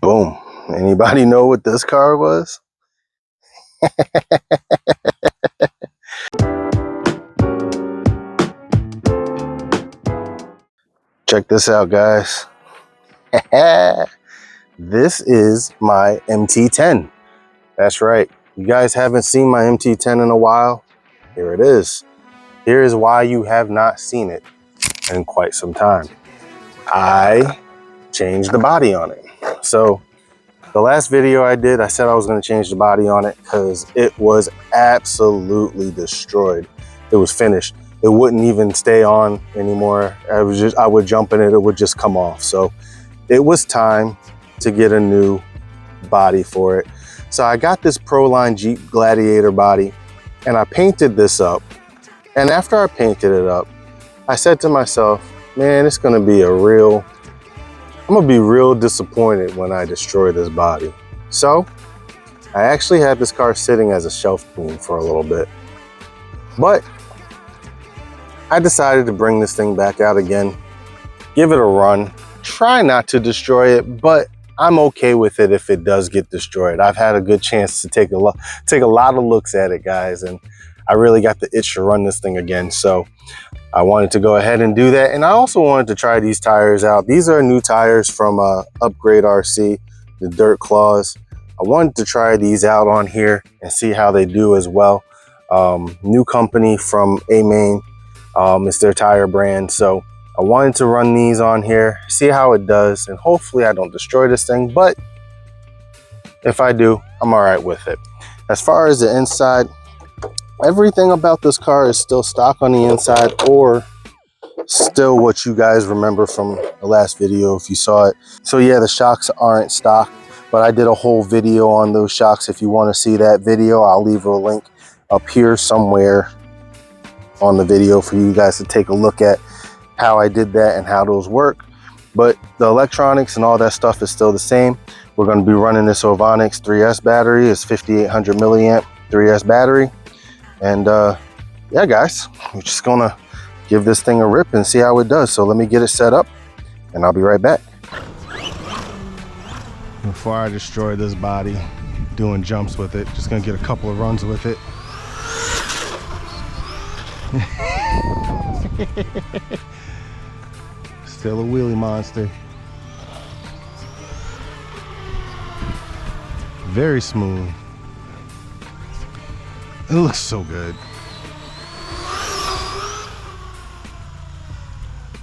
Boom. Anybody know what this car was? Check this out, guys. This is my MT10. That's right. You guys haven't seen my MT10 in a while. Here it is. Here is why you have not seen it in quite some time. I changed the body on it. So the last video I did, I said I was going to change the body on it because it was absolutely destroyed. It was finished. It wouldn't even stay on anymore. I would jump in it, it would just come off. So it was time to get a new body for it. So I got this Proline Jeep Gladiator body and I painted this up. And after I painted it up, I said to myself, man, it's gonna be I'm gonna be real disappointed when I destroy this body. So I actually had this car sitting as a shelf queen for a little bit, but I decided to bring this thing back out again, give it a run, try not to destroy it, but I'm okay with it if it does get destroyed. I've had a good chance to take a lot of looks at it, guys, and I really got the itch to run this thing again. So I wanted to go ahead and do that. And I also wanted to try these tires out. These are new tires from Upgrade RC, the Dirt Claws. I wanted to try these out on here and see how they do as well. New company from A-Main. It's their tire brand. So I wanted to run these on here, see how it does, and hopefully I don't destroy this thing, but if I do, I'm all right with it. As far as the inside, everything about this car is still stock on the inside, or still what you guys remember from the last video if you saw it. So yeah, the shocks aren't stock, but I did a whole video on those shocks. If you want to see that video, I'll leave a link up here somewhere on the video for you guys to take a look at how I did that and how those work. But the electronics and all that stuff is still the same. We're going to be running this Ovonix 3S battery. It's 5800 milliamp 3S battery. And yeah, guys, we're just gonna give this thing a rip and see how it does. So let me get it set up and I'll be right back. Before I destroy this body doing jumps with it, just gonna get a couple of runs with it. Still a wheelie monster. Very smooth. It looks so good.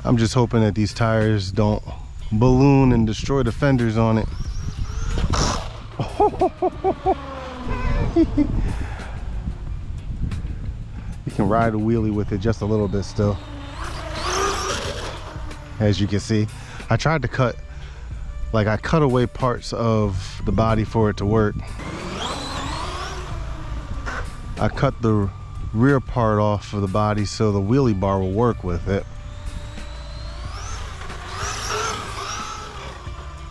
I'm just hoping that these tires don't balloon and destroy the fenders on it. You can ride a wheelie with it just a little bit still. As you can see, I tried to cut away parts of the body for it to work. I cut the rear part off of the body so the wheelie bar will work with it.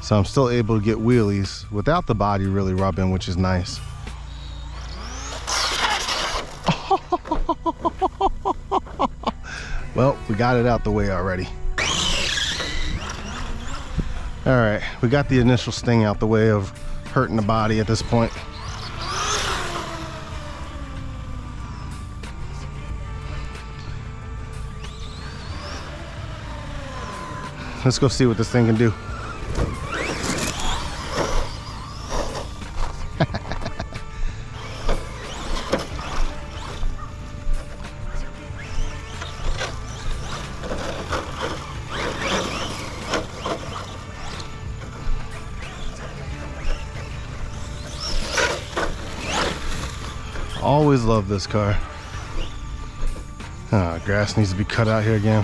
So I'm still able to get wheelies without the body really rubbing, which is nice. Well, we got it out the way already. All right, we got the initial sting out the way of hurting the body at this point. Let's go see what this thing can do. Always love this car. Grass needs to be cut out here again.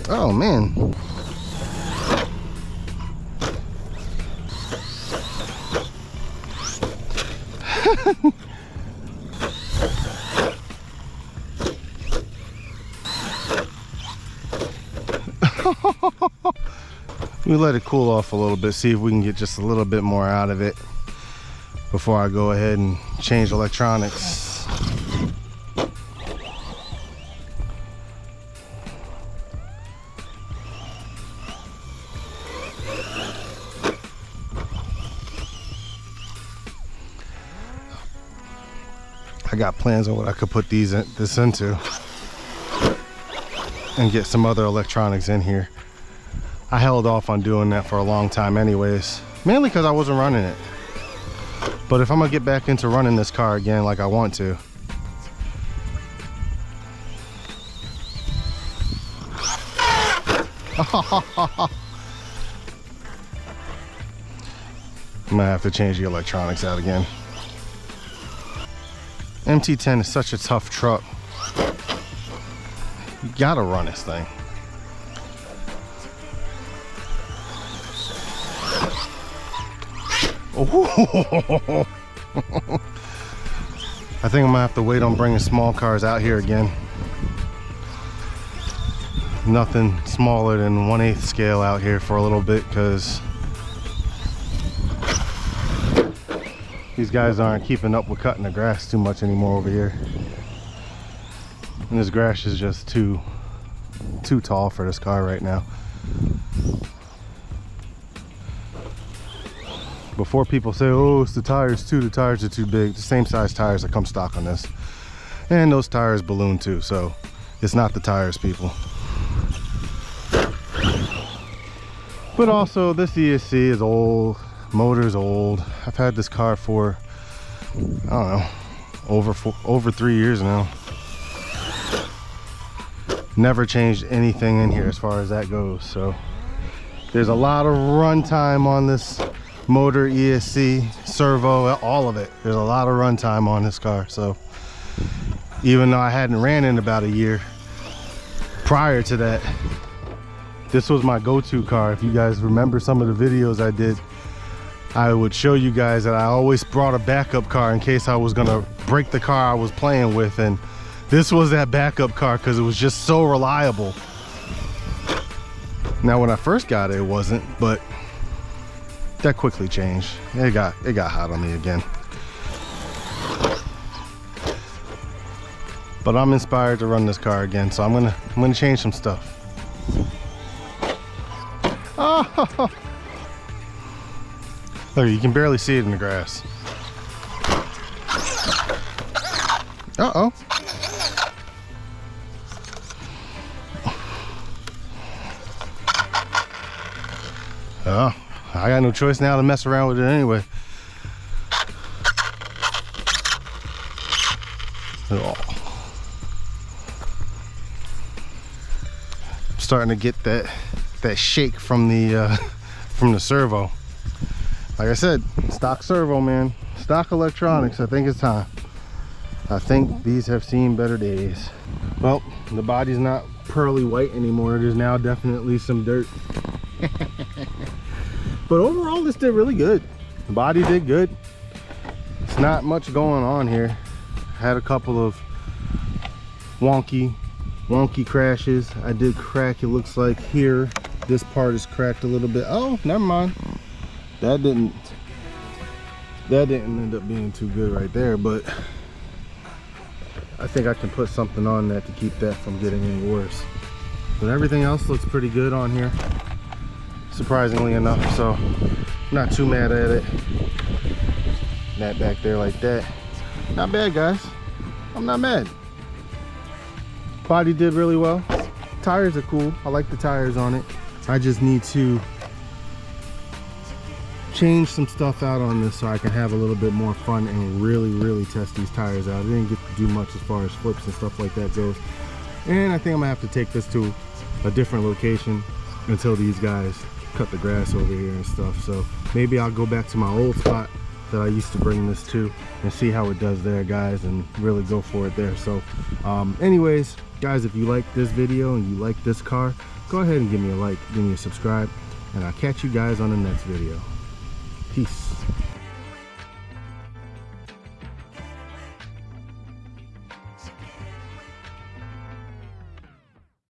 Oh man. We let it cool off a little bit, see if we can get just a little bit more out of it before I go ahead and change electronics. I got plans on what I could put this into and get some other electronics in here. I held off on doing that for a long time anyways, mainly because I wasn't running it. But if I'm gonna get back into running this car again like I want to, I'm gonna have to change the electronics out again. MT10 is such a tough truck. You gotta run this thing. Oh. I think I'm gonna have to wait on bringing small cars out here again. Nothing smaller than 1/8 scale out here for a little bit, because these guys aren't keeping up with cutting the grass too much anymore over here. And this grass is just too tall for this car right now. Before people say, oh, it's the tires too, the tires are too big. The same size tires that come stock on this. And those tires balloon too, so it's not the tires, people. But also, this ESC is old, motor's old. I've had this car for, I don't know, over 3 years now. Never changed anything in here as far as that goes, so there's a lot of run time on this motor, ESC, servo, all of it. There's a lot of run time on this car. So even though I hadn't ran in about a year prior to that, this was my go-to car. If you guys remember some of the videos I did, I would show you guys that I always brought a backup car in case I was gonna break the car I was playing with, and this was that backup car because it was just so reliable. Now when I first got it, it wasn't, but that quickly changed. It got hot on me again. But I'm inspired to run this car again, so I'm gonna change some stuff. Oh, look, you can barely see it in the grass. Uh-oh. Oh, I got no choice now to mess around with it anyway. Oh. I'm starting to get that shake from the servo. Like I said, stock servo, man. Stock electronics. I think it's time. I think these have seen better days. Well, the body's not pearly white anymore. There's now definitely some dirt. But overall, this did really good. The body did good. It's not much going on here. Had a couple of wonky crashes. I did crack, it looks like here. This part is cracked a little bit. Oh, never mind. That didn't end up being too good right there, but I think I can put something on that to keep that from getting any worse. But everything else looks pretty good on here, surprisingly enough, so not too mad at it. That back there like that, not bad, guys. I'm not mad. Body did really well. Tires are cool. I like the tires on it. I just need to change some stuff out on this so I can have a little bit more fun and really test these tires out. I didn't get to do much as far as flips and stuff like that goes. And I think I'm gonna have to take this to a different location until these guys cut the grass over here and stuff. So maybe I'll go back to my old spot that I used to bring this to and see how it does there, guys, and really go for it there. So anyways, guys, if you like this video and you like this car, go ahead and give me a like, give me a subscribe, and I'll catch you guys on the next video. Peace.